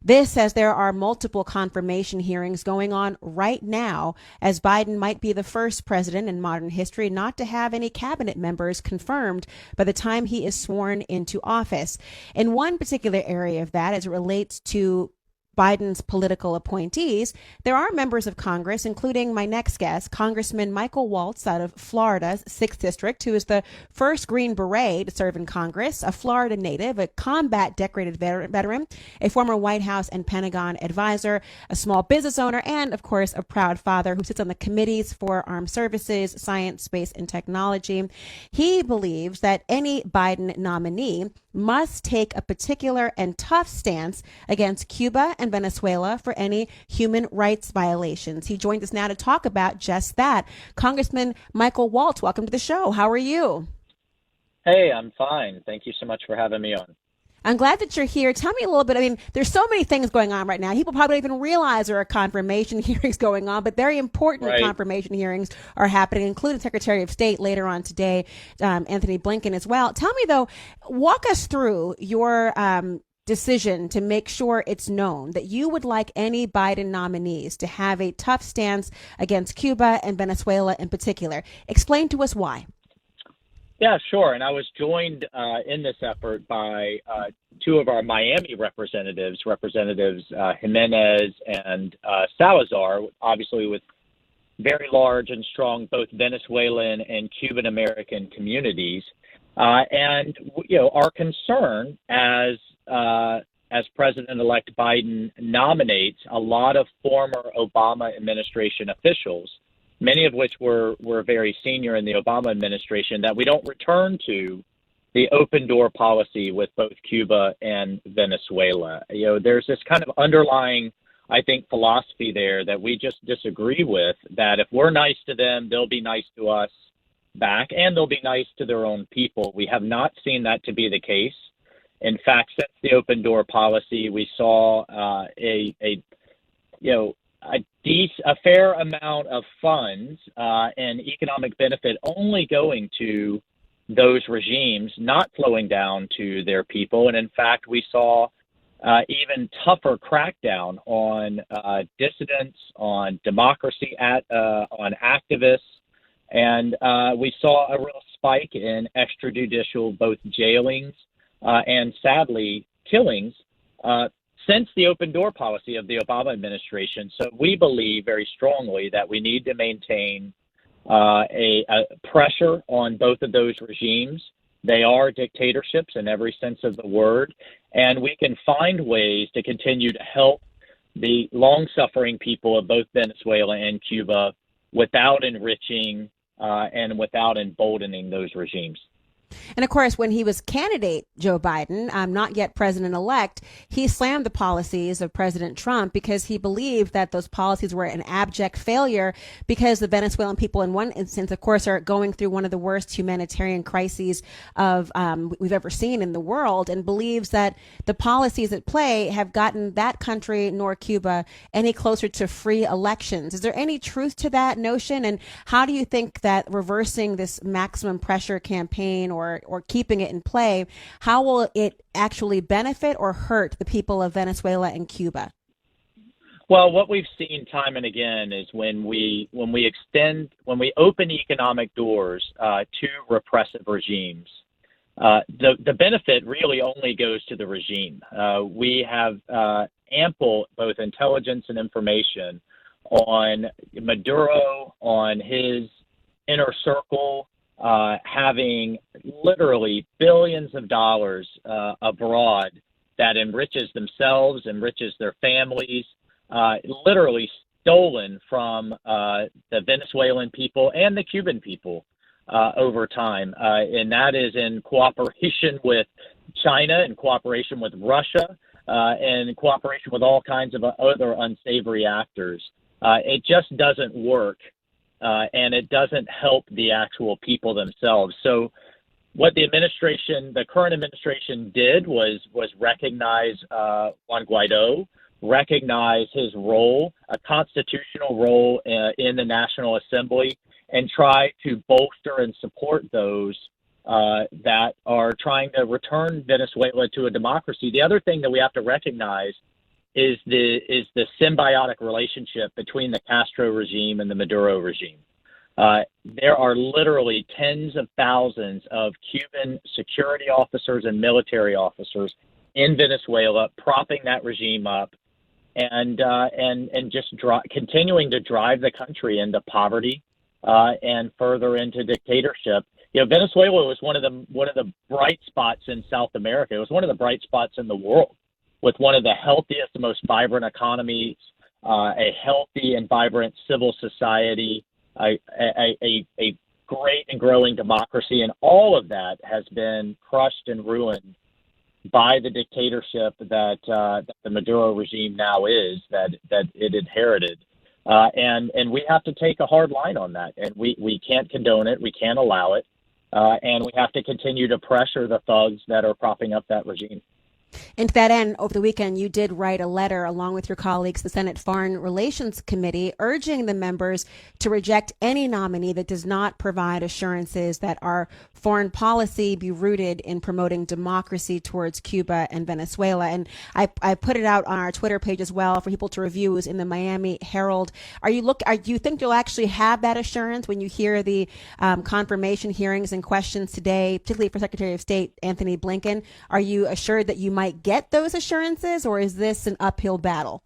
This as there are multiple confirmation hearings going on right now, as Biden might be the first president in modern history not to have any cabinet members confirmed by the time he is sworn into office. In one particular area of that, as it relates to Biden's political appointees, there are members of Congress, including my next guest, Congressman Michael Waltz out of Florida's 6th District, who is the first Green Beret to serve in Congress, a Florida native, a combat decorated veteran, a former White House and Pentagon advisor, a small business owner, and, of course, a proud father who sits on the committees for armed services, science, space, and technology. He believes that any Biden nominee must take a particular and tough stance against Cuba and Venezuela for any human rights violations. He joins us now to talk about just that. Congressman Michael Waltz, welcome to the show. How are you? Hey, I'm fine. Thank you so much for having me on. I'm glad that you're here. Tell me a little bit. I mean, there's so many things going on right now. People probably don't even realize there are confirmation hearings going on, but very important confirmation hearings are happening, including Secretary of State later on today, Anthony Blinken as well. Tell me, though, walk us through your decision to make sure it's known that you would like any Biden nominees to have a tough stance against Cuba and Venezuela in particular. Explain to us why. Yeah, sure. And I was joined in this effort by two of our Miami representatives, Jimenez and Salazar, obviously with very large and strong both Venezuelan and Cuban American communities. And, you know, our concern as President-elect Biden nominates a lot of former Obama administration officials, many of which were very senior in the Obama administration, that we don't return to the open door policy with both Cuba and Venezuela. You know, there's this kind of underlying, I think, philosophy there that we just disagree with, that if we're nice to them, they'll be nice to us back, and they'll be nice to their own people. We have not seen that to be the case. In fact, since the open door policy, we saw a fair amount of funds and economic benefit only going to those regimes, not flowing down to their people. And in fact, we saw even tougher crackdown on dissidents, on democracy, on activists. And we saw a real spike in extrajudicial both jailings and sadly killings since the open door policy of the Obama administration. So we believe very strongly that we need to maintain a pressure on both of those regimes. They are dictatorships in every sense of the word, and we can find ways to continue to help the long-suffering people of both Venezuela and Cuba without enriching and without emboldening those regimes. And of course, when he was candidate Joe Biden, not yet president-elect, he slammed the policies of President Trump because he believed that those policies were an abject failure because the Venezuelan people, in one instance, of course, are going through one of the worst humanitarian crises of we've ever seen in the world, and believes that the policies at play have gotten that country nor Cuba any closer to free elections. Is there any truth to that notion? And how do you think that reversing this maximum pressure campaign or keeping it in play, how will it actually benefit or hurt the people of Venezuela and Cuba? Well, what we've seen time and again is when we open economic doors to repressive regimes, the benefit really only goes to the regime. We have ample both intelligence and information on Maduro, on his inner circle, having literally billions of dollars abroad that enriches themselves, enriches their families, literally stolen from the Venezuelan people and the Cuban people over time. And that is in cooperation with China, in cooperation with Russia, and in cooperation with all kinds of other unsavory actors. It just doesn't work. And it doesn't help the actual people themselves. So what the current administration did was recognize Juan Guaido, recognize his role, a constitutional role in the National Assembly, and try to bolster and support those that are trying to return Venezuela to a democracy. The other thing that we have to recognize is the symbiotic relationship between the Castro regime and the Maduro regime. There are literally tens of thousands of Cuban security officers and military officers in Venezuela propping that regime up and just continuing to drive the country into poverty and further into dictatorship. Venezuela was one of the bright spots in South America. It was one of the bright spots in the world, with one of the healthiest, most vibrant economies, a healthy and vibrant civil society, a great and growing democracy, and all of that has been crushed and ruined by the dictatorship that the Maduro regime now is, that it inherited. And we have to take a hard line on that, and we can't condone it, we can't allow it, and we have to continue to pressure the thugs that are propping up that regime. And to that end, over the weekend, you did write a letter along with your colleagues, the Senate Foreign Relations Committee, urging the members to reject any nominee that does not provide assurances that our foreign policy be rooted in promoting democracy towards Cuba and Venezuela. And I put it out on our Twitter page as well for people to review. It was in the Miami Herald. Do you think you'll actually have that assurance when you hear the confirmation hearings and questions today, particularly for Secretary of State Anthony Blinken? Are you assured that you might get those assurances, or is this an uphill battle?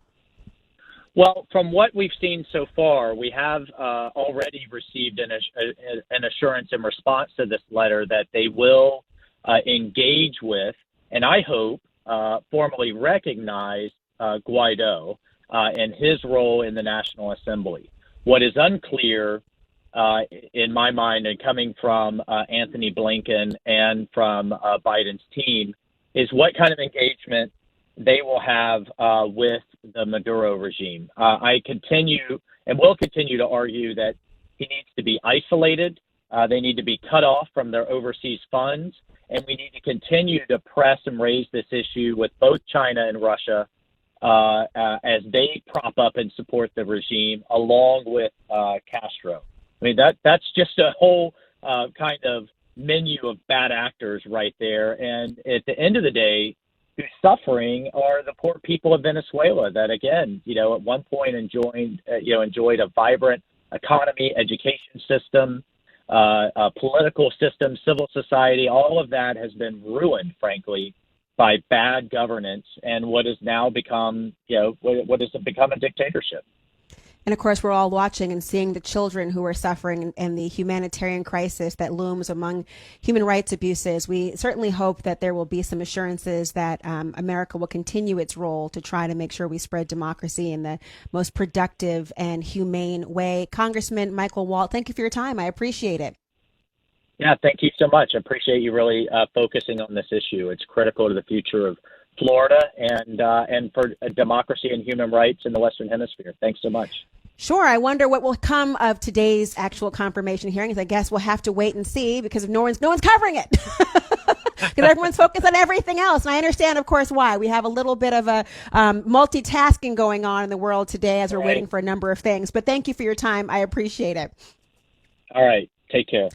Well, from what we've seen so far, we have already received an assurance in response to this letter that they will engage with, and I hope formally recognize Guaido and his role in the National Assembly. What is unclear in my mind, and coming from Anthony Blinken and from Biden's team, is what kind of engagement they will have with the Maduro regime. I continue and will continue to argue that he needs to be isolated. They need to be cut off from their overseas funds, and we need to continue to press and raise this issue with both China and Russia as they prop up and support the regime, along with Castro. I mean, that's just a whole kind of menu of bad actors right there. And at the end of the day, who's suffering are the poor people of Venezuela that, again, at one point enjoyed a vibrant economy, education system, a political system, civil society. All of that has been ruined, frankly, by bad governance and what has now become, what has become a dictatorship. And of course, we're all watching and seeing the children who are suffering and the humanitarian crisis that looms among human rights abuses. We certainly hope that there will be some assurances that America will continue its role to try to make sure we spread democracy in the most productive and humane way. Congressman Michael Waltz, thank you for your time. I appreciate it. Yeah, thank you so much. I appreciate you really focusing on this issue. It's critical to the future of Florida and for democracy and human rights in the Western Hemisphere. Thanks so much. Sure. I wonder what will come of today's actual confirmation hearings. I guess we'll have to wait and see, because no one's covering it. Because everyone's focused on everything else. And I understand, of course, why. We have a little bit of a multitasking going on in the world today as we're waiting for a number of things. But thank you for your time. I appreciate it. All right. Take care.